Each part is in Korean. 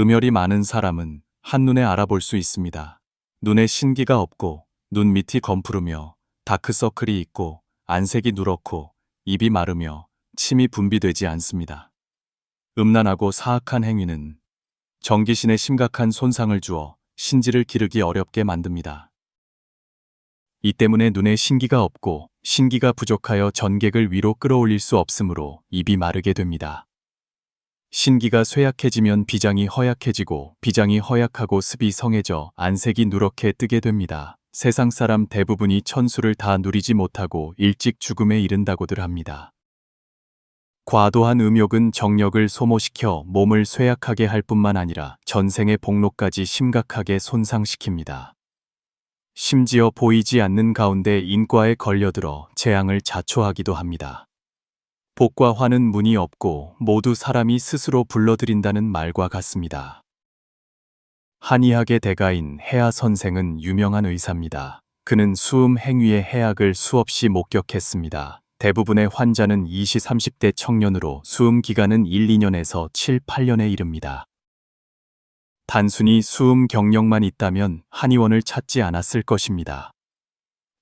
음혈이 많은 사람은 한눈에 알아볼 수 있습니다. 눈에 신기가 없고 눈 밑이 검푸르며 다크서클이 있고 안색이 누렇고 입이 마르며 침이 분비되지 않습니다. 음란하고 사악한 행위는 정기신에 심각한 손상을 주어 신지를 기르기 어렵게 만듭니다. 이 때문에 눈에 신기가 없고 신기가 부족하여 전객을 위로 끌어올릴 수 없으므로 입이 마르게 됩니다. 신기가 쇠약해지면 비장이 허약해지고 비장이 허약하고 습이 성해져 안색이 누렇게 뜨게 됩니다. 세상 사람 대부분이 천수를 다 누리지 못하고 일찍 죽음에 이른다고들 합니다. 과도한 음욕은 정력을 소모시켜 몸을 쇠약하게 할 뿐만 아니라 전생의 복로까지 심각하게 손상시킵니다. 심지어 보이지 않는 가운데 인과에 걸려들어 재앙을 자초하기도 합니다. 복과 화는 문이 없고 모두 사람이 스스로 불러들인다는 말과 같습니다. 한의학의 대가인 해아 선생은 유명한 의사입니다. 그는 수음 행위의 해악을 수없이 목격했습니다. 대부분의 환자는 20, 30대 청년으로 수음 기간은 1, 2년에서 7, 8년에 이릅니다. 단순히 수음 경력만 있다면 한의원을 찾지 않았을 것입니다.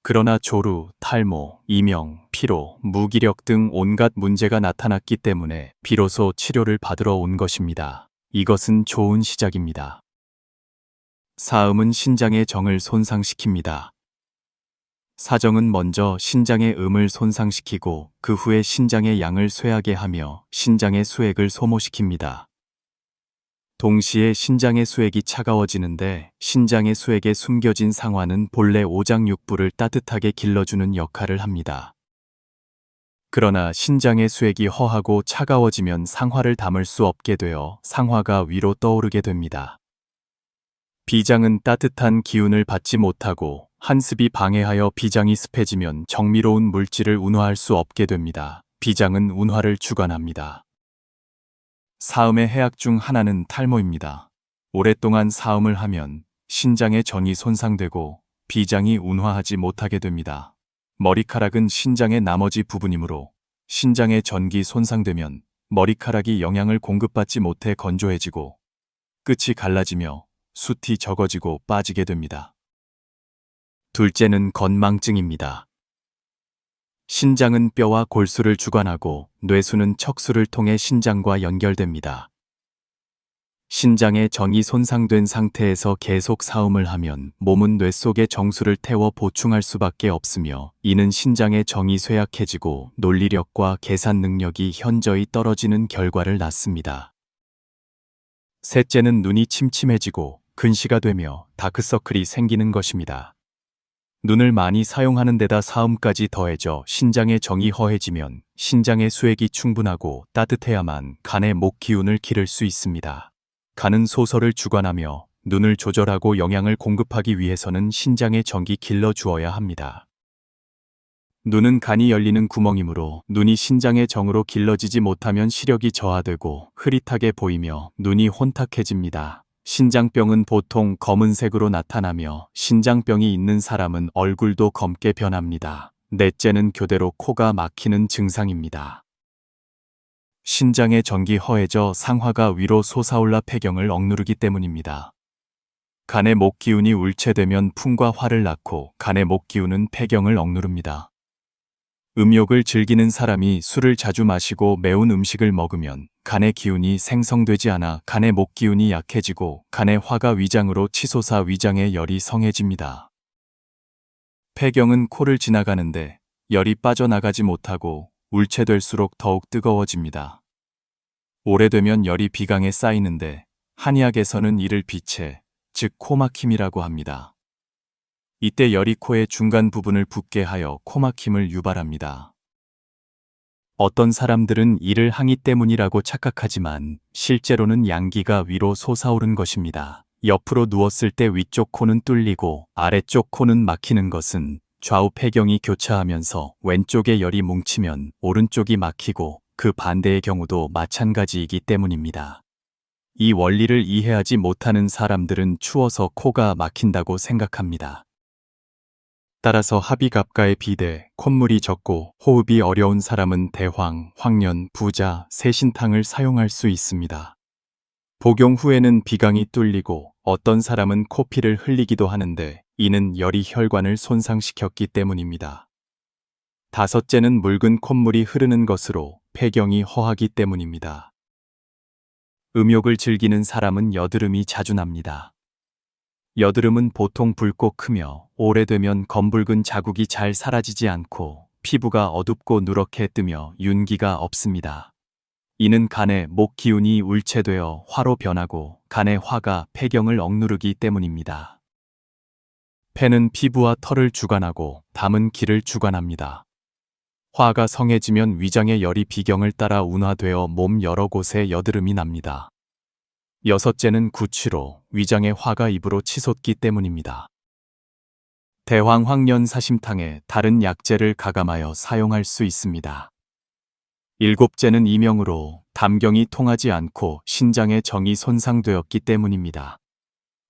그러나 조루, 탈모, 이명, 피로, 무기력 등 온갖 문제가 나타났기 때문에 비로소 치료를 받으러 온 것입니다. 이것은 좋은 시작입니다. 사음은 신장의 정을 손상시킵니다. 사정은 먼저 신장의 음을 손상시키고 그 후에 신장의 양을 쇠하게 하며 신장의 수액을 소모시킵니다. 동시에 신장의 수액이 차가워지는데 신장의 수액에 숨겨진 상화는 본래 오장육부를 따뜻하게 길러주는 역할을 합니다. 그러나 신장의 수액이 허하고 차가워지면 상화를 담을 수 없게 되어 상화가 위로 떠오르게 됩니다. 비장은 따뜻한 기운을 받지 못하고 한습이 방해하여 비장이 습해지면 정미로운 물질을 운화할 수 없게 됩니다. 비장은 운화를 주관합니다. 사음의 해악 중 하나는 탈모입니다. 오랫동안 사음을 하면 신장의 정이 손상되고 비장이 운화하지 못하게 됩니다. 머리카락은 신장의 나머지 부분이므로 신장의 전기 손상되면 머리카락이 영양을 공급받지 못해 건조해지고 끝이 갈라지며 숱이 적어지고 빠지게 됩니다. 둘째는 건망증입니다. 신장은 뼈와 골수를 주관하고 뇌수는 척수를 통해 신장과 연결됩니다. 신장의 정이 손상된 상태에서 계속 사음을 하면 몸은 뇌 속에 정수를 태워 보충할 수밖에 없으며 이는 신장의 정이 쇠약해지고 논리력과 계산 능력이 현저히 떨어지는 결과를 낳습니다. 셋째는 눈이 침침해지고 근시가 되며 다크서클이 생기는 것입니다. 눈을 많이 사용하는 데다 사음까지 더해져 신장의 정이 허해지면 신장의 수액이 충분하고 따뜻해야만 간의 목 기운을 기를 수 있습니다. 간은 소설을 주관하며 눈을 조절하고 영양을 공급하기 위해서는 신장의 정이 길러주어야 합니다. 눈은 간이 열리는 구멍이므로 눈이 신장의 정으로 길러지지 못하면 시력이 저하되고 흐릿하게 보이며 눈이 혼탁해집니다. 신장병은 보통 검은색으로 나타나며 신장병이 있는 사람은 얼굴도 검게 변합니다. 넷째는 교대로 코가 막히는 증상입니다. 신장의 정기 허해져 상화가 위로 솟아올라 폐경을 억누르기 때문입니다. 간의 목 기운이 울체되면 풍과 화를 낳고 간의 목 기운은 폐경을 억누릅니다. 음욕을 즐기는 사람이 술을 자주 마시고 매운 음식을 먹으면 간의 기운이 생성되지 않아 간의 목 기운이 약해지고 간의 화가 위장으로 치솟아 위장의 열이 성해집니다. 폐경은 코를 지나가는데 열이 빠져나가지 못하고 울체될수록 더욱 뜨거워집니다. 오래되면 열이 비강에 쌓이는데 한의학에서는 이를 비체, 즉 코막힘이라고 합니다. 이때 열이 코의 중간 부분을 붓게 하여 코막힘을 유발합니다. 어떤 사람들은 이를 항이 때문이라고 착각하지만 실제로는 양기가 위로 솟아오른 것입니다. 옆으로 누웠을 때 위쪽 코는 뚫리고 아래쪽 코는 막히는 것은 좌우 폐경이 교차하면서 왼쪽에 열이 뭉치면 오른쪽이 막히고 그 반대의 경우도 마찬가지이기 때문입니다. 이 원리를 이해하지 못하는 사람들은 추워서 코가 막힌다고 생각합니다. 따라서 합의갑과의 비대, 콧물이 적고 호흡이 어려운 사람은 대황, 황련, 부자, 세신탕을 사용할 수 있습니다. 복용 후에는 비강이 뚫리고 어떤 사람은 코피를 흘리기도 하는데 이는 열이 혈관을 손상시켰기 때문입니다. 다섯째는 묽은 콧물이 흐르는 것으로 폐경이 허하기 때문입니다. 음욕을 즐기는 사람은 여드름이 자주 납니다. 여드름은 보통 붉고 크며 오래되면 검붉은 자국이 잘 사라지지 않고 피부가 어둡고 누렇게 뜨며 윤기가 없습니다. 이는 간의 목 기운이 울체되어 화로 변하고 간의 화가 폐경을 억누르기 때문입니다. 폐는 피부와 털을 주관하고 담은 기를 주관합니다. 화가 성해지면 위장의 열이 비경을 따라 운화되어 몸 여러 곳에 여드름이 납니다. 여섯째는 구취로 위장의 화가 입으로 치솟기 때문입니다. 대황황년사심탕에 다른 약재를 가감하여 사용할 수 있습니다. 일곱째는 이명으로 담경이 통하지 않고 신장의 정이 손상되었기 때문입니다.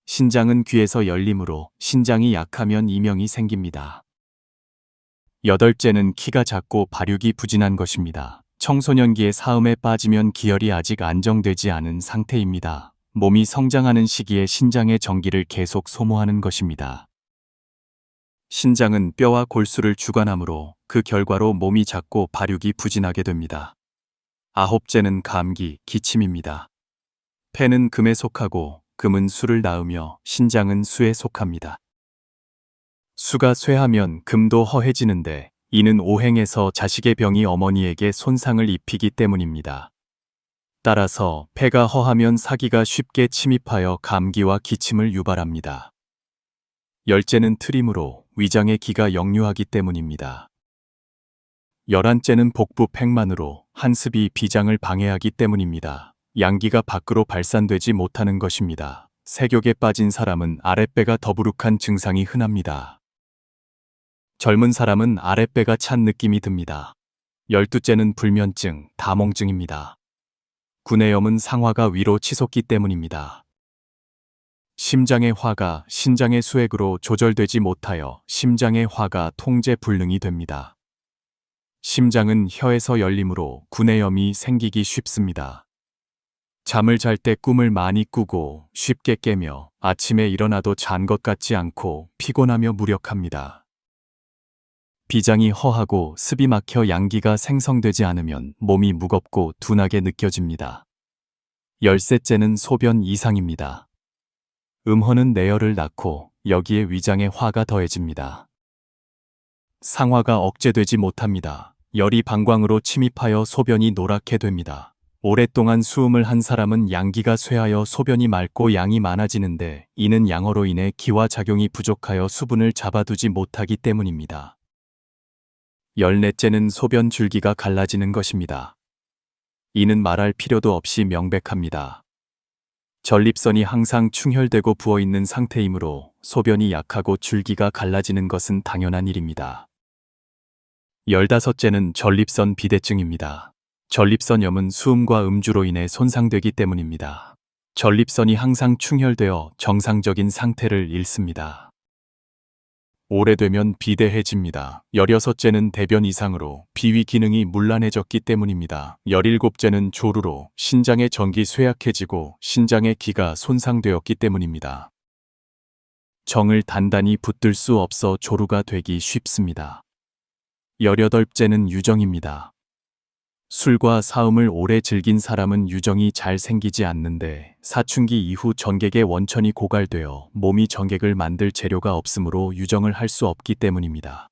신장은 귀에서 열림으로 신장이 약하면 이명이 생깁니다. 여덟째는 키가 작고 발육이 부진한 것입니다. 청소년기에 사음에 빠지면 기혈이 아직 안정되지 않은 상태입니다. 몸이 성장하는 시기에 신장의 정기를 계속 소모하는 것입니다. 신장은 뼈와 골수를 주관하므로 그 결과로 몸이 작고 발육이 부진하게 됩니다. 아홉째는 감기, 기침입니다. 폐는 금에 속하고 금은 수를 낳으며 신장은 수에 속합니다. 수가 쇠하면 금도 허해지는데 이는 오행에서 자식의 병이 어머니에게 손상을 입히기 때문입니다. 따라서 폐가 허하면 사기가 쉽게 침입하여 감기와 기침을 유발합니다. 열째는 트림으로 위장의 기가 역류하기 때문입니다. 열한째는 복부 팽만으로 한습이 비장을 방해하기 때문입니다. 양기가 밖으로 발산되지 못하는 것입니다. 색욕에 빠진 사람은 아랫배가 더부룩한 증상이 흔합니다. 젊은 사람은 아랫배가 찬 느낌이 듭니다. 열두째는 불면증, 다몽증입니다. 구내염은 상화가 위로 치솟기 때문입니다. 심장의 화가 신장의 수액으로 조절되지 못하여 심장의 화가 통제 불능이 됩니다. 심장은 혀에서 열림으로 구내염이 생기기 쉽습니다. 잠을 잘 때 꿈을 많이 꾸고 쉽게 깨며 아침에 일어나도 잔 것 같지 않고 피곤하며 무력합니다. 비장이 허하고 습이 막혀 양기가 생성되지 않으면 몸이 무겁고 둔하게 느껴집니다. 열셋째는 소변 이상입니다. 음허는 내열을 낳고 여기에 위장의 화가 더해집니다. 상화가 억제되지 못합니다. 열이 방광으로 침입하여 소변이 노랗게 됩니다. 오랫동안 수음을 한 사람은 양기가 쇠하여 소변이 맑고 양이 많아지는데 이는 양어로 인해 기화 작용이 부족하여 수분을 잡아두지 못하기 때문입니다. 열넷째는 소변 줄기가 갈라지는 것입니다. 이는 말할 필요도 없이 명백합니다. 전립선이 항상 충혈되고 부어있는 상태이므로 소변이 약하고 줄기가 갈라지는 것은 당연한 일입니다. 열다섯째는 전립선 비대증입니다. 전립선염은 수음과 음주로 인해 손상되기 때문입니다. 전립선이 항상 충혈되어 정상적인 상태를 잃습니다. 오래되면 비대해집니다. 열여섯째는 대변 이상으로 비위 기능이 문란해졌기 때문입니다. 열일곱째는 조루로 신장의 정기 쇠약해지고 신장의 기가 손상되었기 때문입니다. 정을 단단히 붙들 수 없어 조루가 되기 쉽습니다. 열여덟째는 유정입니다. 술과 사음을 오래 즐긴 사람은 유정이 잘 생기지 않는데 사춘기 이후 전객의 원천이 고갈되어 몸이 전객을 만들 재료가 없으므로 유정을 할 수 없기 때문입니다.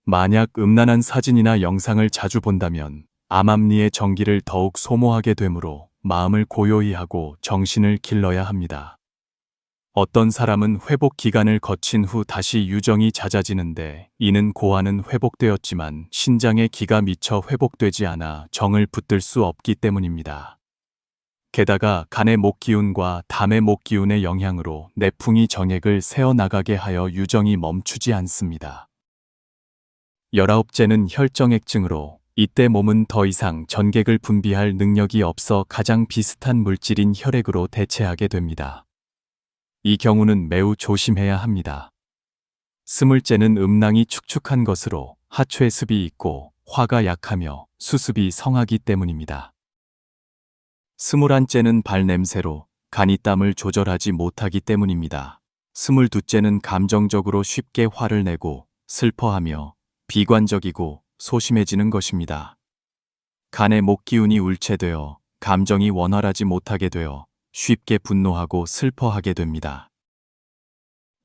만약 음란한 사진이나 영상을 자주 본다면 암암리의 정기를 더욱 소모하게 되므로 마음을 고요히 하고 정신을 길러야 합니다. 어떤 사람은 회복 기간을 거친 후 다시 유정이 잦아지는데 이는 고환은 회복되었지만 신장의 기가 미처 회복되지 않아 정을 붙들 수 없기 때문입니다. 게다가 간의 목기운과 담의 목기운의 영향으로 내풍이 정액을 새어나가게 하여 유정이 멈추지 않습니다. 열아홉째는 혈정액증으로 이때 몸은 더 이상 전객을 분비할 능력이 없어 가장 비슷한 물질인 혈액으로 대체하게 됩니다. 이 경우는 매우 조심해야 합니다. 스물째는 음낭이 축축한 것으로 하초에 습이 있고 화가 약하며 수습이 성하기 때문입니다. 21째는 발냄새로 간이 땀을 조절하지 못하기 때문입니다. 22째는 감정적으로 쉽게 화를 내고 슬퍼하며 비관적이고 소심해지는 것입니다. 간의 목기운이 울체되어 감정이 원활하지 못하게 되어 쉽게 분노하고 슬퍼하게 됩니다.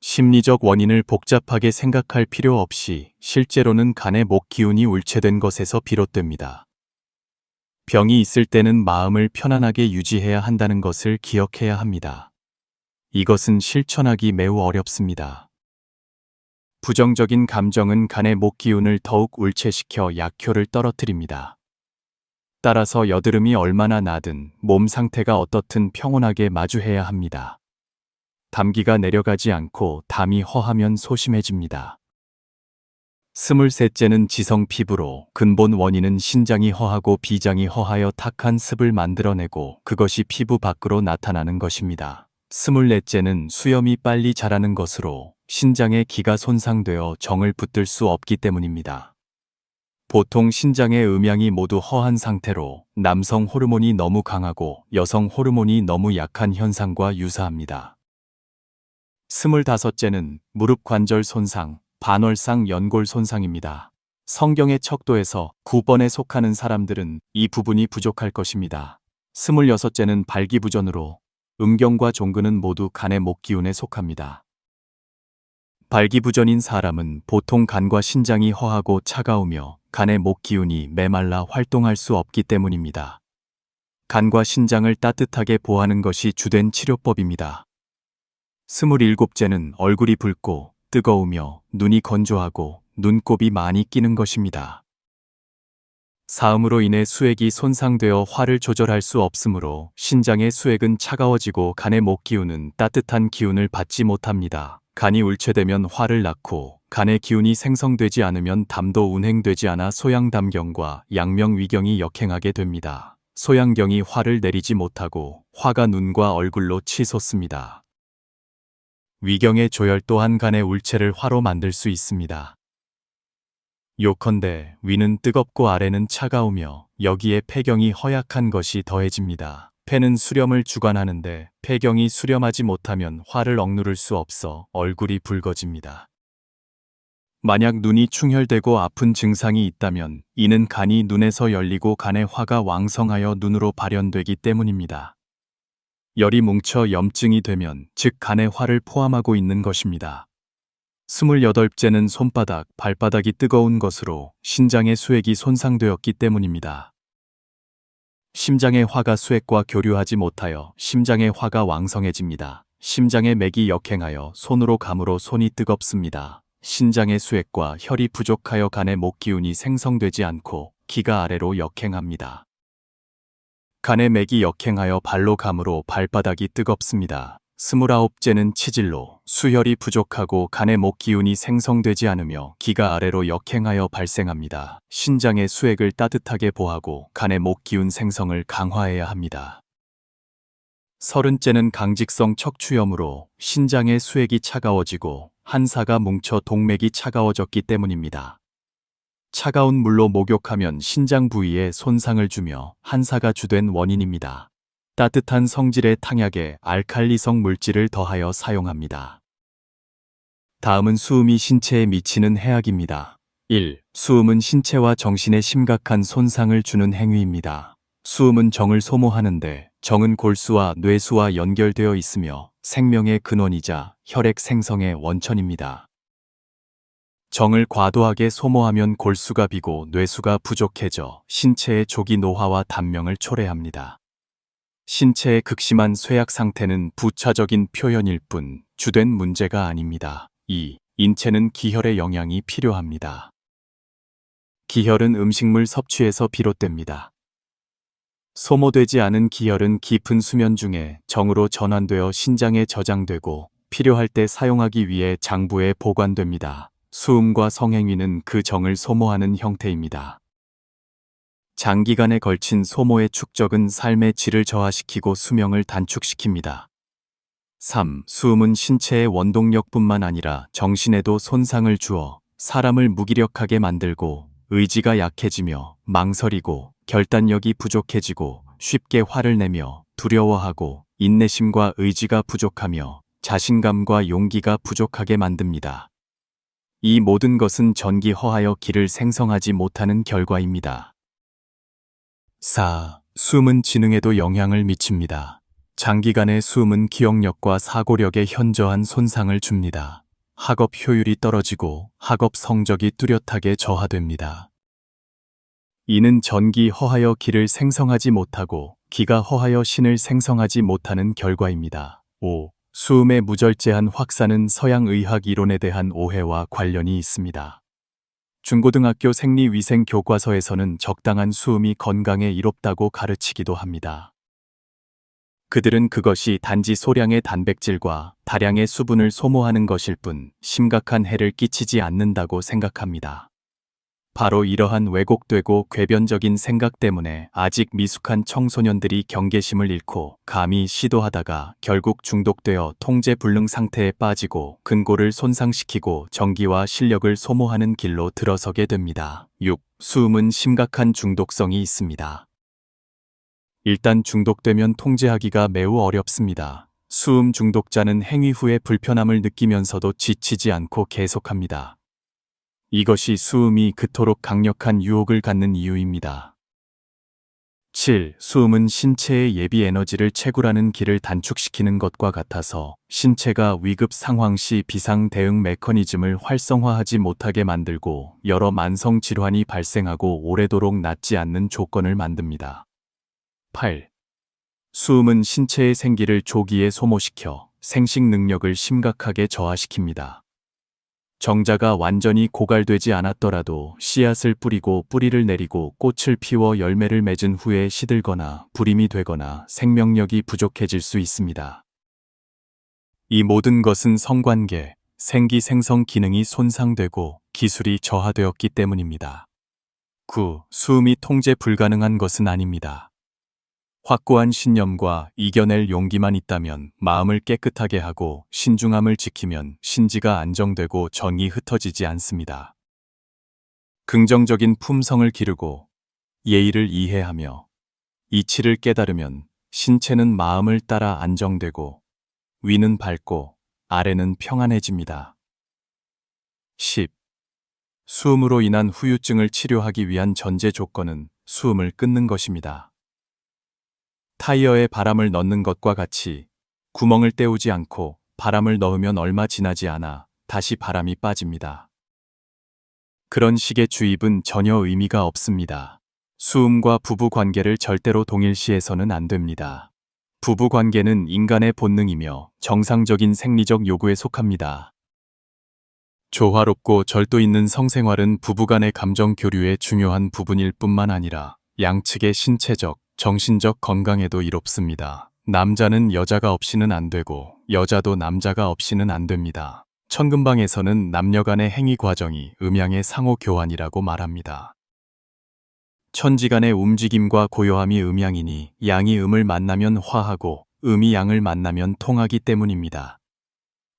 심리적 원인을 복잡하게 생각할 필요 없이 실제로는 간의 목기운이 울체된 것에서 비롯됩니다. 병이 있을 때는 마음을 편안하게 유지해야 한다는 것을 기억해야 합니다. 이것은 실천하기 매우 어렵습니다. 부정적인 감정은 간의 목기운을 더욱 울체시켜 약효를 떨어뜨립니다. 따라서 여드름이 얼마나 나든 몸 상태가 어떻든 평온하게 마주해야 합니다. 담기가 내려가지 않고 담이 허하면 소심해집니다. 23째는 지성 피부로 근본 원인은 신장이 허하고 비장이 허하여 탁한 습을 만들어내고 그것이 피부 밖으로 나타나는 것입니다. 24째는 수염이 빨리 자라는 것으로 신장의 기가 손상되어 정을 붙들 수 없기 때문입니다. 보통 신장의 음양이 모두 허한 상태로 남성 호르몬이 너무 강하고 여성 호르몬이 너무 약한 현상과 유사합니다. 25째는 무릎 관절 손상, 반월상 연골 손상입니다. 성경의 척도에서 9번에 속하는 사람들은 이 부분이 부족할 것입니다. 26째는 발기부전으로 음경과 종근은 모두 간의 목기운에 속합니다. 발기부전인 사람은 보통 간과 신장이 허하고 차가우며 간의 목기운이 메말라 활동할 수 없기 때문입니다. 간과 신장을 따뜻하게 보호하는 것이 주된 치료법입니다. 27째는 얼굴이 붉고 뜨거우며 눈이 건조하고 눈곱이 많이 끼는 것입니다. 사음으로 인해 수액이 손상되어 화를 조절할 수 없으므로 신장의 수액은 차가워지고 간의 목기운은 따뜻한 기운을 받지 못합니다. 간이 울체되면 화를 낳고 간의 기운이 생성되지 않으면 담도 운행되지 않아 소양담경과 양명위경이 역행하게 됩니다. 소양경이 화를 내리지 못하고 화가 눈과 얼굴로 치솟습니다. 위경의 조열 또한 간의 울체를 화로 만들 수 있습니다. 요컨대 위는 뜨겁고 아래는 차가우며 여기에 폐경이 허약한 것이 더해집니다. 폐는 수렴을 주관하는데 폐경이 수렴하지 못하면 화를 억누를 수 없어 얼굴이 붉어집니다. 만약 눈이 충혈되고 아픈 증상이 있다면 이는 간이 눈에서 열리고 간의 화가 왕성하여 눈으로 발현되기 때문입니다. 열이 뭉쳐 염증이 되면 즉 간의 화를 포함하고 있는 것입니다. 28째는 손바닥, 발바닥이 뜨거운 것으로 신장의 수액이 손상되었기 때문입니다. 심장의 화가 수액과 교류하지 못하여 심장의 화가 왕성해집니다. 심장의 맥이 역행하여 손으로 감으로 손이 뜨겁습니다. 신장의 수액과 혈이 부족하여 간의 목기운이 생성되지 않고 기가 아래로 역행합니다. 간의 맥이 역행하여 발로 감으로 발바닥이 뜨겁습니다. 29째는 치질로 수혈이 부족하고 간의 목기운이 생성되지 않으며 기가 아래로 역행하여 발생합니다. 신장의 수액을 따뜻하게 보하고 간의 목기운 생성을 강화해야 합니다. 30째는 강직성 척추염으로 신장의 수액이 차가워지고 한사가 뭉쳐 동맥이 차가워졌기 때문입니다. 차가운 물로 목욕하면 신장 부위에 손상을 주며 한사가 주된 원인입니다. 따뜻한 성질의 탕약에 알칼리성 물질을 더하여 사용합니다. 다음은 수음이 신체에 미치는 해악입니다. 1. 수음은 신체와 정신에 심각한 손상을 주는 행위입니다. 수음은 정을 소모하는데 정은 골수와 뇌수와 연결되어 있으며 생명의 근원이자 혈액 생성의 원천입니다. 정을 과도하게 소모하면 골수가 비고 뇌수가 부족해져 신체의 조기 노화와 단명을 초래합니다. 신체의 극심한 쇠약 상태는 부차적인 표현일 뿐 주된 문제가 아닙니다. 2. 인체는 기혈의 영양이 필요합니다. 기혈은 음식물 섭취에서 비롯됩니다. 소모되지 않은 기혈은 깊은 수면 중에 정으로 전환되어 신장에 저장되고 필요할 때 사용하기 위해 장부에 보관됩니다. 수음과 성행위는 그 정을 소모하는 형태입니다. 장기간에 걸친 소모의 축적은 삶의 질을 저하시키고 수명을 단축시킵니다. 3. 수음은 신체의 원동력뿐만 아니라 정신에도 손상을 주어 사람을 무기력하게 만들고 의지가 약해지며 망설이고 결단력이 부족해지고 쉽게 화를 내며 두려워하고 인내심과 의지가 부족하며 자신감과 용기가 부족하게 만듭니다. 이 모든 것은 전기 허하여 기를 생성하지 못하는 결과입니다. 4. 숨은 지능에도 영향을 미칩니다. 장기간의 숨은 기억력과 사고력에 현저한 손상을 줍니다. 학업 효율이 떨어지고 학업 성적이 뚜렷하게 저하됩니다. 이는 전기 허하여 기를 생성하지 못하고 기가 허하여 신을 생성하지 못하는 결과입니다. 5. 수음의 무절제한 확산은 서양의학 이론에 대한 오해와 관련이 있습니다. 중고등학교 생리위생 교과서에서는 적당한 수음이 건강에 이롭다고 가르치기도 합니다. 그들은 그것이 단지 소량의 단백질과 다량의 수분을 소모하는 것일 뿐 심각한 해를 끼치지 않는다고 생각합니다. 바로 이러한 왜곡되고 궤변적인 생각 때문에 아직 미숙한 청소년들이 경계심을 잃고 감히 시도하다가 결국 중독되어 통제불능 상태에 빠지고 근골을 손상시키고 정기와 실력을 소모하는 길로 들어서게 됩니다. 6. 수음은 심각한 중독성이 있습니다. 일단 중독되면 통제하기가 매우 어렵습니다. 수음 중독자는 행위 후에 불편함을 느끼면서도 지치지 않고 계속합니다. 이것이 수음이 그토록 강력한 유혹을 갖는 이유입니다. 7. 수음은 신체의 예비 에너지를 채굴하는 길을 단축시키는 것과 같아서 신체가 위급 상황 시 비상 대응 메커니즘을 활성화하지 못하게 만들고 여러 만성 질환이 발생하고 오래도록 낫지 않는 조건을 만듭니다. 8. 수음은 신체의 생기를 조기에 소모시켜 생식 능력을 심각하게 저하시킵니다. 정자가 완전히 고갈되지 않았더라도 씨앗을 뿌리고 뿌리를 내리고 꽃을 피워 열매를 맺은 후에 시들거나 불임이 되거나 생명력이 부족해질 수 있습니다. 이 모든 것은 성관계, 생기 생성 기능이 손상되고 기술이 저하되었기 때문입니다. 9. 수음이 통제 불가능한 것은 아닙니다. 확고한 신념과 이겨낼 용기만 있다면 마음을 깨끗하게 하고 신중함을 지키면 신지가 안정되고 정이 흩어지지 않습니다. 긍정적인 품성을 기르고 예의를 이해하며 이치를 깨달으면 신체는 마음을 따라 안정되고 위는 밝고 아래는 평안해집니다. 10. 수음으로 인한 후유증을 치료하기 위한 전제 조건은 수음을 끊는 것입니다. 타이어에 바람을 넣는 것과 같이 구멍을 때우지 않고 바람을 넣으면 얼마 지나지 않아 다시 바람이 빠집니다. 그런 식의 주입은 전혀 의미가 없습니다. 수음과 부부 관계를 절대로 동일시해서는 안 됩니다. 부부 관계는 인간의 본능이며 정상적인 생리적 요구에 속합니다. 조화롭고 절도 있는 성생활은 부부간의 감정 교류의 중요한 부분일 뿐만 아니라 양측의 신체적, 정신적 건강에도 이롭습니다. 남자는 여자가 없이는 안 되고 여자도 남자가 없이는 안 됩니다. 천금방에서는 남녀 간의 행위 과정이 음양의 상호 교환이라고 말합니다. 천지 간의 움직임과 고요함이 음양이니 양이 음을 만나면 화하고 음이 양을 만나면 통하기 때문입니다.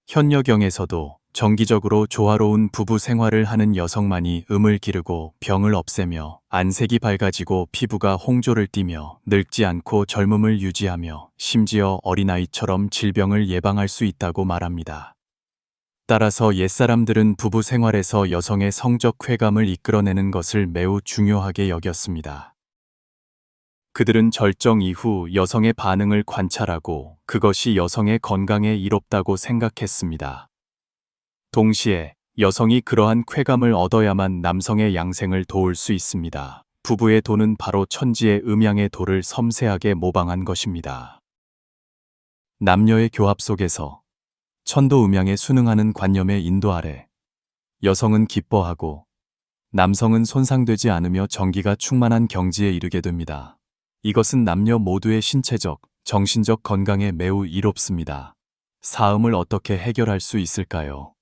현여경에서도 정기적으로 조화로운 부부 생활을 하는 여성만이 음을 기르고 병을 없애며 안색이 밝아지고 피부가 홍조를 띠며 늙지 않고 젊음을 유지하며 심지어 어린아이처럼 질병을 예방할 수 있다고 말합니다. 따라서 옛사람들은 부부 생활에서 여성의 성적 쾌감을 이끌어내는 것을 매우 중요하게 여겼습니다. 그들은 절정 이후 여성의 반응을 관찰하고 그것이 여성의 건강에 이롭다고 생각했습니다. 동시에 여성이 그러한 쾌감을 얻어야만 남성의 양생을 도울 수 있습니다. 부부의 도는 바로 천지의 음양의 도를 섬세하게 모방한 것입니다. 남녀의 교합 속에서 천도 음양에 순응하는 관념의 인도 아래 여성은 기뻐하고 남성은 손상되지 않으며 정기가 충만한 경지에 이르게 됩니다. 이것은 남녀 모두의 신체적, 정신적 건강에 매우 이롭습니다. 사음을 어떻게 해결할 수 있을까요?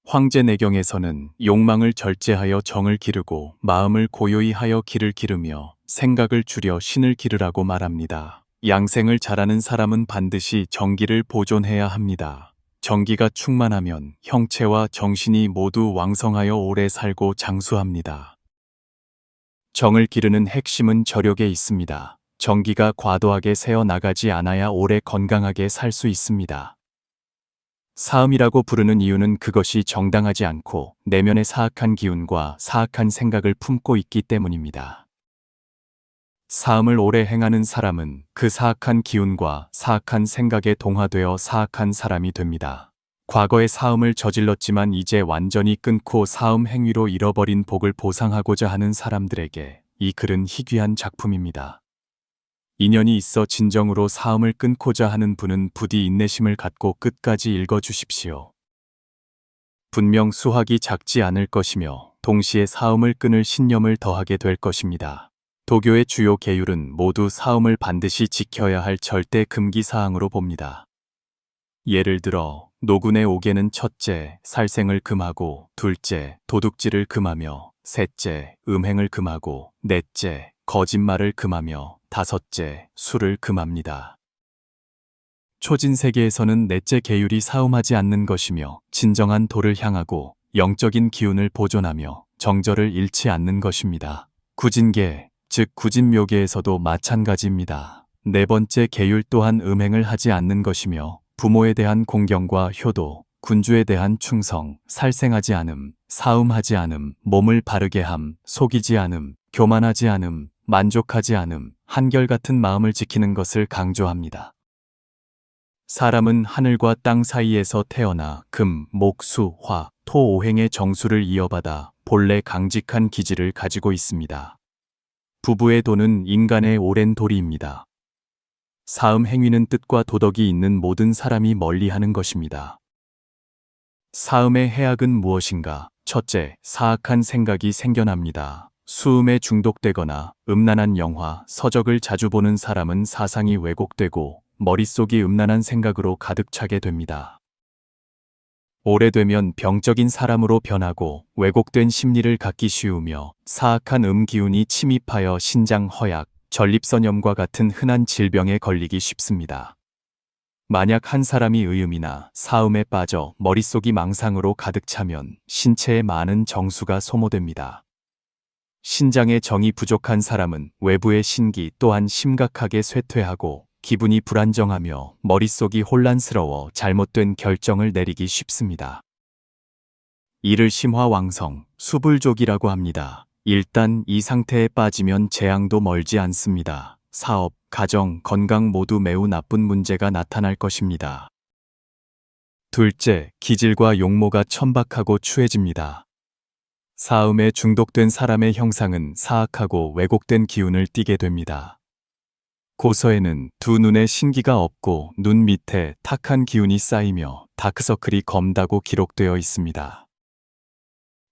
황제내경에서는 욕망을 절제하여 정을 기르고 마음을 고요히 하여 기를 기르며 생각을 줄여 신을 기르라고 말합니다. 양생을 잘하는 사람은 반드시 정기를 보존해야 합니다. 정기가 충만하면 형체와 정신이 모두 왕성하여 오래 살고 장수합니다. 정을 기르는 핵심은 저력에 있습니다. 전기가 과도하게 새어 나가지 않아야 오래 건강하게 살 수 있습니다. 사음이라고 부르는 이유는 그것이 정당하지 않고 내면의 사악한 기운과 사악한 생각을 품고 있기 때문입니다. 사음을 오래 행하는 사람은 그 사악한 기운과 사악한 생각에 동화되어 사악한 사람이 됩니다. 과거에 사음을 저질렀지만 이제 완전히 끊고 사음 행위로 잃어버린 복을 보상하고자 하는 사람들에게 이 글은 희귀한 작품입니다. 인연이 있어 진정으로 사음을 끊고자 하는 분은 부디 인내심을 갖고 끝까지 읽어주십시오. 분명 수확이 작지 않을 것이며 동시에 사음을 끊을 신념을 더하게 될 것입니다. 도교의 주요 계율은 모두 사음을 반드시 지켜야 할 절대 금기 사항으로 봅니다. 예를 들어 노군의 옥에는 첫째, 살생을 금하고 둘째, 도둑질을 금하며 셋째, 음행을 금하고 넷째, 거짓말을 금하며 다섯째, 술을 금합니다. 초진세계에서는 넷째 계율이 사음하지 않는 것이며 진정한 도를 향하고 영적인 기운을 보존하며 정절을 잃지 않는 것입니다. 구진계, 즉 구진묘계에서도 마찬가지입니다. 네 번째 계율 또한 음행을 하지 않는 것이며 부모에 대한 공경과 효도, 군주에 대한 충성, 살생하지 않음, 사음하지 않음, 몸을 바르게 함, 속이지 않음, 교만하지 않음, 만족하지 않음, 한결같은 마음을 지키는 것을 강조합니다. 사람은 하늘과 땅 사이에서 태어나 금, 목, 수, 화, 토 오행의 정수를 이어받아 본래 강직한 기질을 가지고 있습니다. 부부의 도는 인간의 오랜 도리입니다. 사음 행위는 뜻과 도덕이 있는 모든 사람이 멀리하는 것입니다. 사음의 해악은 무엇인가? 첫째, 사악한 생각이 생겨납니다. 수음에 중독되거나 음란한 영화, 서적을 자주 보는 사람은 사상이 왜곡되고 머릿속이 음란한 생각으로 가득 차게 됩니다. 오래되면 병적인 사람으로 변하고 왜곡된 심리를 갖기 쉬우며 사악한 기운이 침입하여 신장 허약, 전립선염과 같은 흔한 질병에 걸리기 쉽습니다. 만약 한 사람이 의음이나 사음에 빠져 머릿속이 망상으로 가득 차면 신체에 많은 정수가 소모됩니다. 신장의 정이 부족한 사람은 외부의 신기 또한 심각하게 쇠퇴하고 기분이 불안정하며 머릿속이 혼란스러워 잘못된 결정을 내리기 쉽습니다. 이를 심화왕성, 수불족이라고 합니다. 일단 이 상태에 빠지면 재앙도 멀지 않습니다. 사업, 가정, 건강 모두 매우 나쁜 문제가 나타날 것입니다. 둘째, 기질과 용모가 천박하고 추해집니다. 사음에 중독된 사람의 형상은 사악하고 왜곡된 기운을 띠게 됩니다. 고서에는 두 눈에 신기가 없고 눈 밑에 탁한 기운이 쌓이며 다크서클이 검다고 기록되어 있습니다.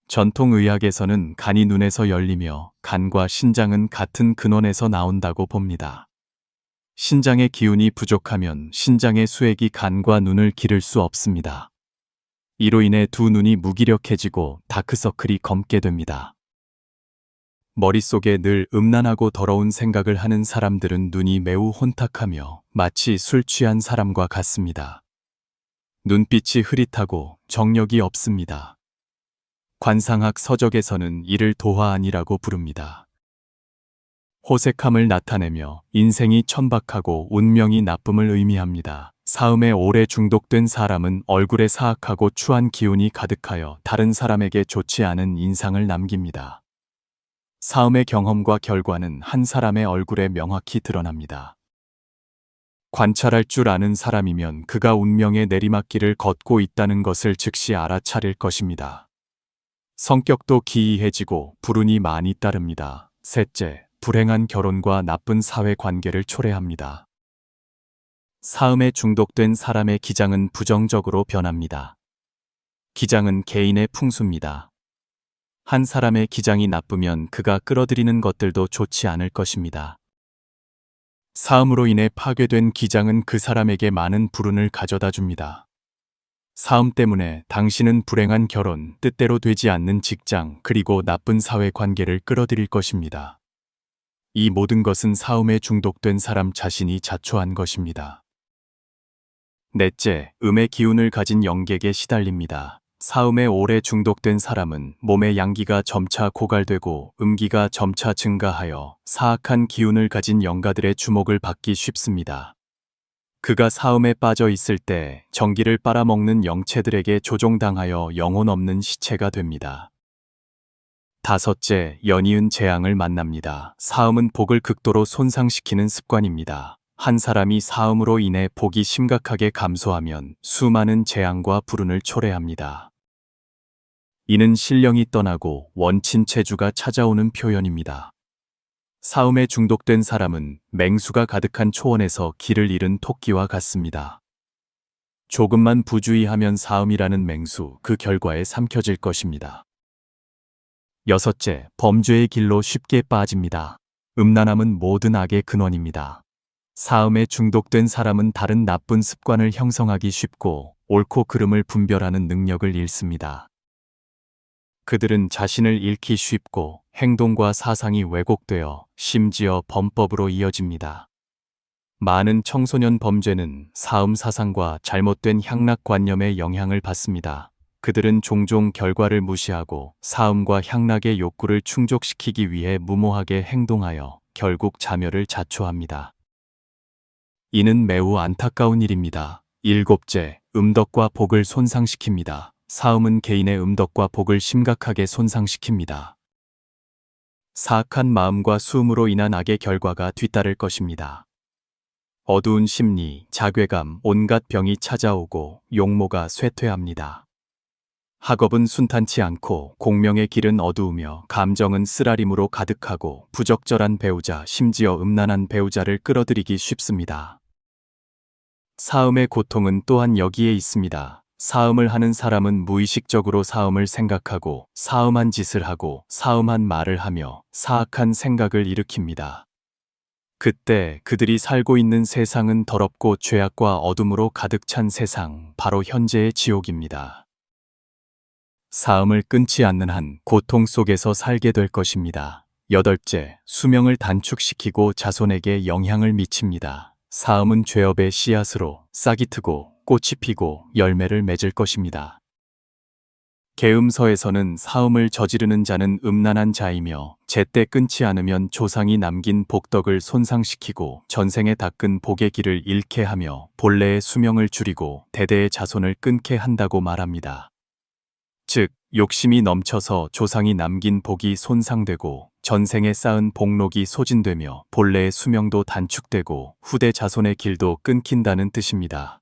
전통의학에서는 간이 눈에서 열리며 간과 신장은 같은 근원에서 나온다고 봅니다. 신장의 기운이 부족하면 신장의 수액이 간과 눈을 기를 수 없습니다. 이로 인해 두 눈이 무기력해지고 다크서클이 검게 됩니다. 머릿속에 늘 음란하고 더러운 생각을 하는 사람들은 눈이 매우 혼탁하며 마치 술 취한 사람과 같습니다. 눈빛이 흐릿하고 정력이 없습니다. 관상학 서적에서는 이를 도화안이라고 부릅니다. 호색함을 나타내며 인생이 천박하고 운명이 나쁨을 의미합니다. 사음에 오래 중독된 사람은 얼굴에 사악하고 추한 기운이 가득하여 다른 사람에게 좋지 않은 인상을 남깁니다. 사음의 경험과 결과는 한 사람의 얼굴에 명확히 드러납니다. 관찰할 줄 아는 사람이면 그가 운명의 내리막길을 걷고 있다는 것을 즉시 알아차릴 것입니다. 성격도 기이해지고 불운이 많이 따릅니다. 셋째, 불행한 결혼과 나쁜 사회 관계를 초래합니다. 사음에 중독된 사람의 기장은 부정적으로 변합니다. 기장은 개인의 풍수입니다. 한 사람의 기장이 나쁘면 그가 끌어들이는 것들도 좋지 않을 것입니다. 사음으로 인해 파괴된 기장은 그 사람에게 많은 불운을 가져다 줍니다. 사음 때문에 당신은 불행한 결혼, 뜻대로 되지 않는 직장, 그리고 나쁜 사회 관계를 끌어들일 것입니다. 이 모든 것은 사음에 중독된 사람 자신이 자초한 것입니다. 넷째, 음의 기운을 가진 영객에 시달립니다. 사음에 오래 중독된 사람은 몸의 양기가 점차 고갈되고 음기가 점차 증가하여 사악한 기운을 가진 영가들의 주목을 받기 쉽습니다. 그가 사음에 빠져 있을 때 정기를 빨아먹는 영체들에게 조종당하여 영혼 없는 시체가 됩니다. 다섯째, 연이은 재앙을 만납니다. 사음은 복을 극도로 손상시키는 습관입니다. 한 사람이 사음으로 인해 복이 심각하게 감소하면 수많은 재앙과 불운을 초래합니다. 이는 신령이 떠나고 원친체주가 찾아오는 표현입니다. 사음에 중독된 사람은 맹수가 가득한 초원에서 길을 잃은 토끼와 같습니다. 조금만 부주의하면 사음이라는 맹수, 그 결과에 삼켜질 것입니다. 여섯째, 범죄의 길로 쉽게 빠집니다. 음란함은 모든 악의 근원입니다. 사음에 중독된 사람은 다른 나쁜 습관을 형성하기 쉽고 옳고 그름을 분별하는 능력을 잃습니다. 그들은 자신을 잃기 쉽고 행동과 사상이 왜곡되어 심지어 범법으로 이어집니다. 많은 청소년 범죄는 사음 사상과 잘못된 향락관념의 영향을 받습니다. 그들은 종종 결과를 무시하고 사음과 향락의 욕구를 충족시키기 위해 무모하게 행동하여 결국 자멸을 자초합니다. 이는 매우 안타까운 일입니다. 일곱째, 음덕과 복을 손상시킵니다. 사음은 개인의 음덕과 복을 심각하게 손상시킵니다. 사악한 마음과 수음으로 인한 악의 결과가 뒤따를 것입니다. 어두운 심리, 자괴감, 온갖 병이 찾아오고 용모가 쇠퇴합니다. 학업은 순탄치 않고 공명의 길은 어두우며 감정은 쓰라림으로 가득하고 부적절한 배우자, 심지어 음란한 배우자를 끌어들이기 쉽습니다. 사음의 고통은 또한 여기에 있습니다. 사음을 하는 사람은 무의식적으로 사음을 생각하고 사음한 짓을 하고 사음한 말을 하며 사악한 생각을 일으킵니다. 그때 그들이 살고 있는 세상은 더럽고 죄악과 어둠으로 가득 찬 세상, 바로 현재의 지옥입니다. 사음을 끊지 않는 한 고통 속에서 살게 될 것입니다. 여덟째, 수명을 단축시키고 자손에게 영향을 미칩니다. 사음은 죄업의 씨앗으로 싹이 트고 꽃이 피고 열매를 맺을 것입니다. 계음서에서는 사음을 저지르는 자는 음란한 자이며 제때 끊지 않으면 조상이 남긴 복덕을 손상시키고 전생에 닦은 복의 길을 잃게 하며 본래의 수명을 줄이고 대대의 자손을 끊게 한다고 말합니다. 즉, 욕심이 넘쳐서 조상이 남긴 복이 손상되고 전생에 쌓은 복록이 소진되며 본래의 수명도 단축되고 후대 자손의 길도 끊긴다는 뜻입니다.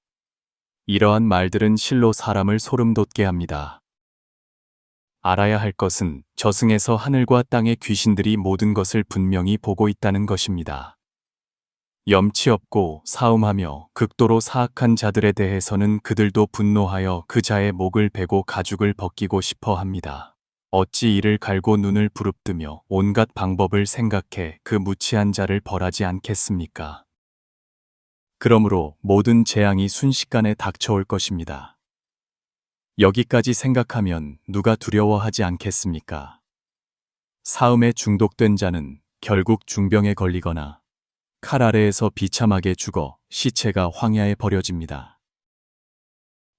이러한 말들은 실로 사람을 소름 돋게 합니다. 알아야 할 것은 저승에서 하늘과 땅의 귀신들이 모든 것을 분명히 보고 있다는 것입니다. 염치 없고 사음하며 극도로 사악한 자들에 대해서는 그들도 분노하여 그 자의 목을 베고 가죽을 벗기고 싶어 합니다. 어찌 이를 갈고 눈을 부릅뜨며 온갖 방법을 생각해 그 무치한 자를 벌하지 않겠습니까? 그러므로 모든 재앙이 순식간에 닥쳐올 것입니다. 여기까지 생각하면 누가 두려워하지 않겠습니까? 사음에 중독된 자는 결국 중병에 걸리거나 칼 아래에서 비참하게 죽어 시체가 황야에 버려집니다.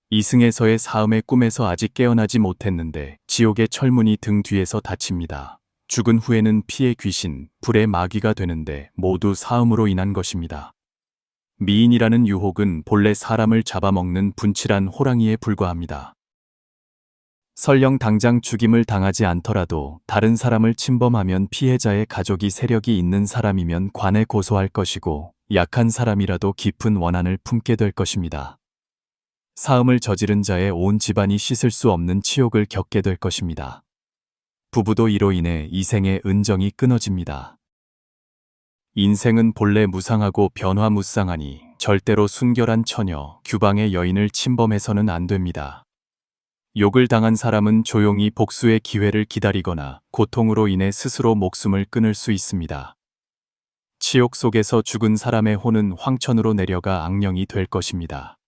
이승에서의 사음의 꿈에서 아직 깨어나지 못했는데 지옥의 철문이 등 뒤에서 닫힙니다. 죽은 후에는 피의 귀신, 불의 마귀가 되는데 모두 사음으로 인한 것입니다. 미인이라는 유혹은 본래 사람을 잡아먹는 분칠한 호랑이에 불과합니다. 설령 당장 죽임을 당하지 않더라도 다른 사람을 침범하면 피해자의 가족이 세력이 있는 사람이면 관에 고소할 것이고 약한 사람이라도 깊은 원한을 품게 될 것입니다. 사음을 저지른 자의 온 집안이 씻을 수 없는 치욕을 겪게 될 것입니다. 부부도 이로 인해 이생의 은정이 끊어집니다. 인생은 본래 무상하고 변화무쌍하니 절대로 순결한 처녀, 규방의 여인을 침범해서는 안 됩니다. 욕을 당한 사람은 조용히 복수의 기회를 기다리거나 고통으로 인해 스스로 목숨을 끊을 수 있습니다. 치욕 속에서 죽은 사람의 혼은 황천으로 내려가 악령이 될 것입니다.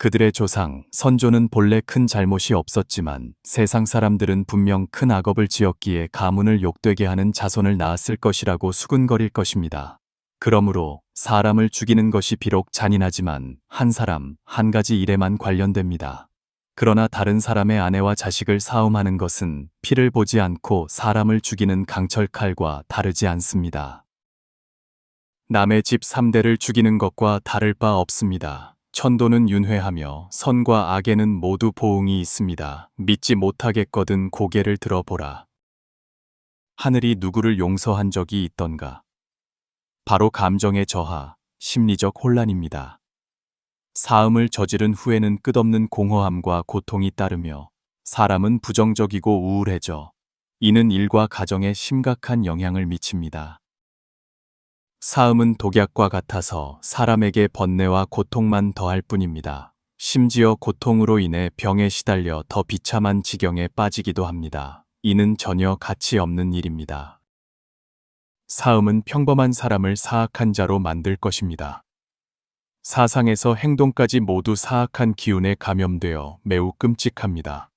그들의 조상, 선조는 본래 큰 잘못이 없었지만 세상 사람들은 분명 큰 악업을 지었기에 가문을 욕되게 하는 자손을 낳았을 것이라고 수군거릴 것입니다. 그러므로 사람을 죽이는 것이 비록 잔인하지만 한 사람, 한 가지 일에만 관련됩니다. 그러나 다른 사람의 아내와 자식을 사움하는 것은 피를 보지 않고 사람을 죽이는 강철칼과 다르지 않습니다. 남의 집 3대를 죽이는 것과 다를 바 없습니다. 천도는 윤회하며 선과 악에는 모두 보응이 있습니다. 믿지 못하겠거든 고개를 들어보라. 하늘이 누구를 용서한 적이 있던가? 바로 감정의 저하, 심리적 혼란입니다. 사음을 저지른 후에는 끝없는 공허함과 고통이 따르며 사람은 부정적이고 우울해져 이는 일과 가정에 심각한 영향을 미칩니다. 사음은 독약과 같아서 사람에게 번뇌와 고통만 더할 뿐입니다. 심지어 고통으로 인해 병에 시달려 더 비참한 지경에 빠지기도 합니다. 이는 전혀 가치 없는 일입니다. 사음은 평범한 사람을 사악한 자로 만들 것입니다. 사상에서 행동까지 모두 사악한 기운에 감염되어 매우 끔찍합니다.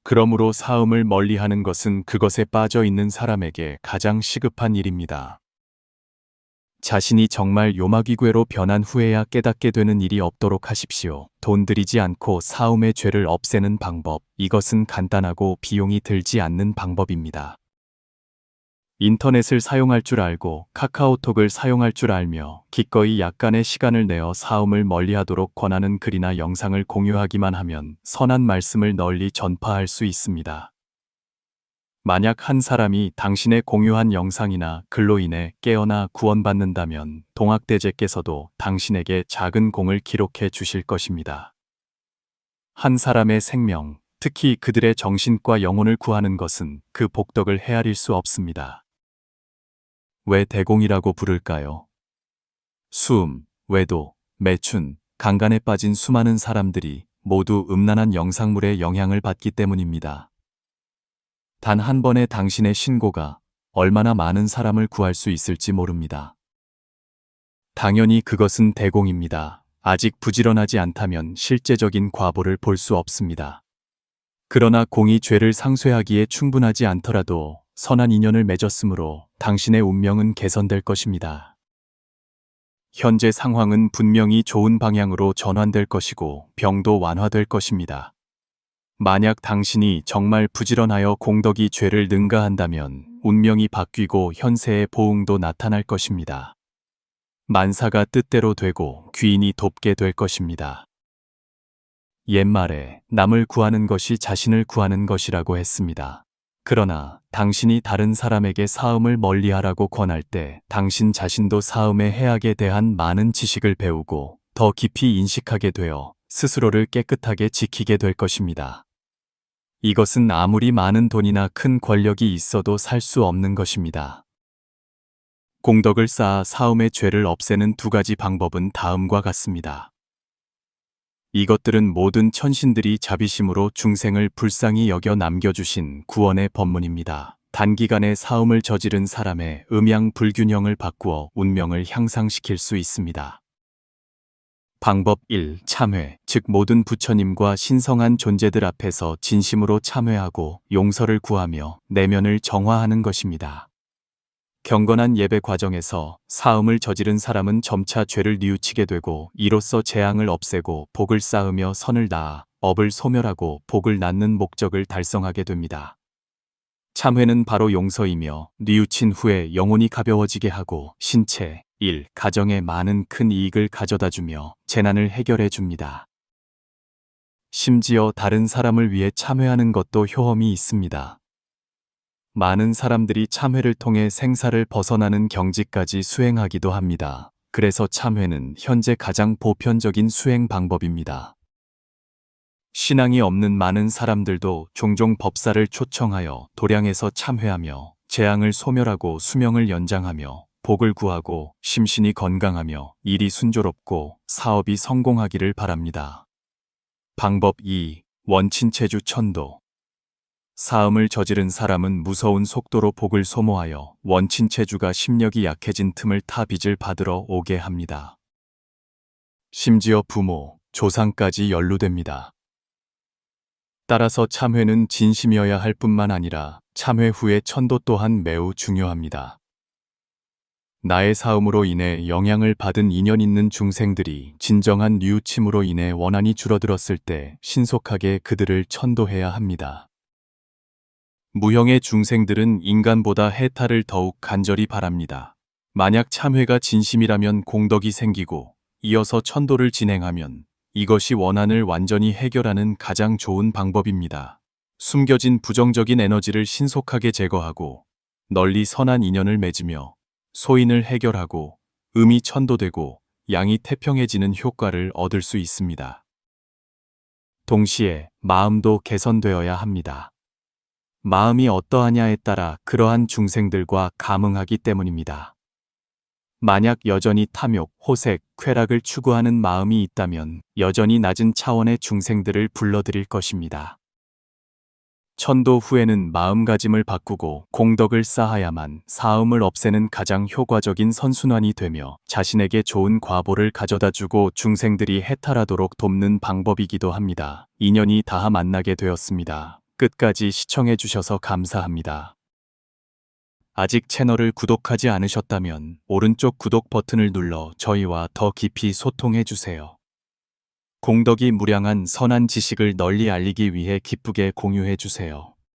그러므로 사음을 멀리하는 것은 그것에 빠져 있는 사람에게 가장 시급한 일입니다. 자신이 정말 요마귀괴로 변한 후에야 깨닫게 되는 일이 없도록 하십시오. 돈 들이지 않고 사음의 죄를 없애는 방법, 이것은 간단하고 비용이 들지 않는 방법입니다. 인터넷을 사용할 줄 알고 카카오톡을 사용할 줄 알며 기꺼이 약간의 시간을 내어 사음을 멀리하도록 권하는 글이나 영상을 공유하기만 하면 선한 말씀을 널리 전파할 수 있습니다. 만약 한 사람이 당신의 공유한 영상이나 글로 인해 깨어나 구원받는다면 동학대제께서도 당신에게 작은 공을 기록해 주실 것입니다. 한 사람의 생명, 특히 그들의 정신과 영혼을 구하는 것은 그 복덕을 헤아릴 수 없습니다. 왜 대공이라고 부를까요? 수음, 외도, 매춘, 강간에 빠진 수많은 사람들이 모두 음란한 영상물의 영향을 받기 때문입니다. 단 한 번의 당신의 신고가 얼마나 많은 사람을 구할 수 있을지 모릅니다. 당연히 그것은 대공입니다. 아직 부지런하지 않다면 실제적인 과보를 볼 수 없습니다. 그러나 공이 죄를 상쇄하기에 충분하지 않더라도 선한 인연을 맺었으므로 당신의 운명은 개선될 것입니다. 현재 상황은 분명히 좋은 방향으로 전환될 것이고 병도 완화될 것입니다. 만약 당신이 정말 부지런하여 공덕이 죄를 능가한다면 운명이 바뀌고 현세의 보응도 나타날 것입니다. 만사가 뜻대로 되고 귀인이 돕게 될 것입니다. 옛말에 남을 구하는 것이 자신을 구하는 것이라고 했습니다. 그러나 당신이 다른 사람에게 사음을 멀리하라고 권할 때 당신 자신도 사음의 해악에 대한 많은 지식을 배우고 더 깊이 인식하게 되어 스스로를 깨끗하게 지키게 될 것입니다. 이것은 아무리 많은 돈이나 큰 권력이 있어도 살 수 없는 것입니다. 공덕을 쌓아 사음의 죄를 없애는 두 가지 방법은 다음과 같습니다. 이것들은 모든 천신들이 자비심으로 중생을 불쌍히 여겨 남겨주신 구원의 법문입니다. 단기간에 사음을 저지른 사람의 음양 불균형을 바꾸어 운명을 향상시킬 수 있습니다. 방법 1. 참회, 즉 모든 부처님과 신성한 존재들 앞에서 진심으로 참회하고 용서를 구하며 내면을 정화하는 것입니다. 경건한 예배 과정에서 사음을 저지른 사람은 점차 죄를 뉘우치게 되고 이로써 재앙을 없애고 복을 쌓으며 선을 다하 업을 소멸하고 복을 낳는 목적을 달성하게 됩니다. 참회는 바로 용서이며 뉘우친 후에 영혼이 가벼워지게 하고 신체, 일, 가정에 많은 큰 이익을 가져다주며 재난을 해결해 줍니다. 심지어 다른 사람을 위해 참회하는 것도 효험이 있습니다. 많은 사람들이 참회를 통해 생사를 벗어나는 경지까지 수행하기도 합니다. 그래서 참회는 현재 가장 보편적인 수행 방법입니다. 신앙이 없는 많은 사람들도 종종 법사를 초청하여 도량에서 참회하며 재앙을 소멸하고 수명을 연장하며 복을 구하고 심신이 건강하며 일이 순조롭고 사업이 성공하기를 바랍니다. 방법 2. 원친체주 천도. 사음을 저지른 사람은 무서운 속도로 복을 소모하여 원친체주가 심력이 약해진 틈을 타 빚을 받으러 오게 합니다. 심지어 부모, 조상까지 연루됩니다. 따라서 참회는 진심이어야 할 뿐만 아니라 참회 후의 천도 또한 매우 중요합니다. 나의 사음으로 인해 영향을 받은 인연 있는 중생들이 진정한 뉘우침으로 인해 원한이 줄어들었을 때 신속하게 그들을 천도해야 합니다. 무형의 중생들은 인간보다 해탈을 더욱 간절히 바랍니다. 만약 참회가 진심이라면 공덕이 생기고 이어서 천도를 진행하면 이것이 원한을 완전히 해결하는 가장 좋은 방법입니다. 숨겨진 부정적인 에너지를 신속하게 제거하고 널리 선한 인연을 맺으며 소인을 해결하고 음이 천도되고 양이 태평해지는 효과를 얻을 수 있습니다. 동시에 마음도 개선되어야 합니다. 마음이 어떠하냐에 따라 그러한 중생들과 감응하기 때문입니다. 만약 여전히 탐욕, 호색, 쾌락을 추구하는 마음이 있다면 여전히 낮은 차원의 중생들을 불러들일 것입니다. 천도 후에는 마음가짐을 바꾸고 공덕을 쌓아야만 사음을 없애는 가장 효과적인 선순환이 되며 자신에게 좋은 과보를 가져다주고 중생들이 해탈하도록 돕는 방법이기도 합니다. 인연이 닿아 만나게 되었습니다. 끝까지 시청해주셔서 감사합니다. 아직 채널을 구독하지 않으셨다면 오른쪽 구독 버튼을 눌러 저희와 더 깊이 소통해주세요. 공덕이 무량한 선한 지식을 널리 알리기 위해 기쁘게 공유해주세요.